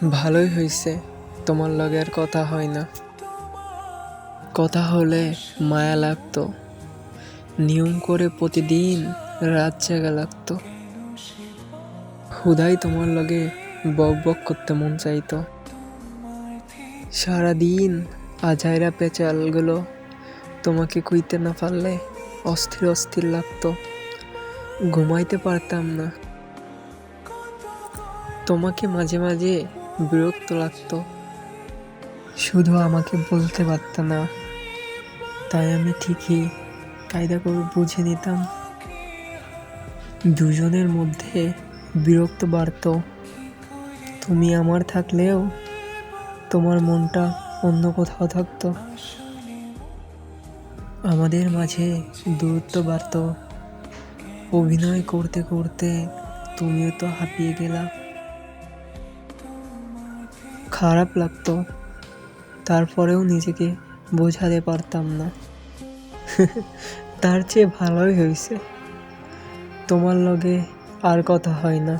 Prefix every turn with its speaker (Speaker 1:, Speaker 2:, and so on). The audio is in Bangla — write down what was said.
Speaker 1: ভালোই হইছে তোমার লগে আর কথা হয় না। কথা হলে মায়া লাগতো, নিয়ম করে প্রতিদিন রাত জাগা লাগতো। হুদাই তোমার লগে বক বক করতে মন চাইতো। সারাদিন আজাইরা পেঁচালগুলো তোমাকে কইতে না পারলে অস্থির অস্থির লাগতো, ঘুমাইতে পারতাম না। তোমাকে মাঝে মাঝে বিরক্ত লাগতো, শুধু আমাকে বলতে পারত না, তাই আমি ঠিকই কায়দা করে বুঝে নিতাম। দুজনের মধ্যে বিরক্ত বাড়তো, তুমি আমার থাকলেও তোমার মনটা অন্য কোথাও থাকতো। আমাদের মাঝে দূরত্ব বাড়তো, অভিনয় করতে করতে তুমিও তো হাঁপিয়ে গেলা। খারাপ লাগতো, তারপরেও নিজেকে বোঝাতে পারতাম না। তার চেয়ে ভালোই হয়েছে তোমার লগে আর কথা হয় না।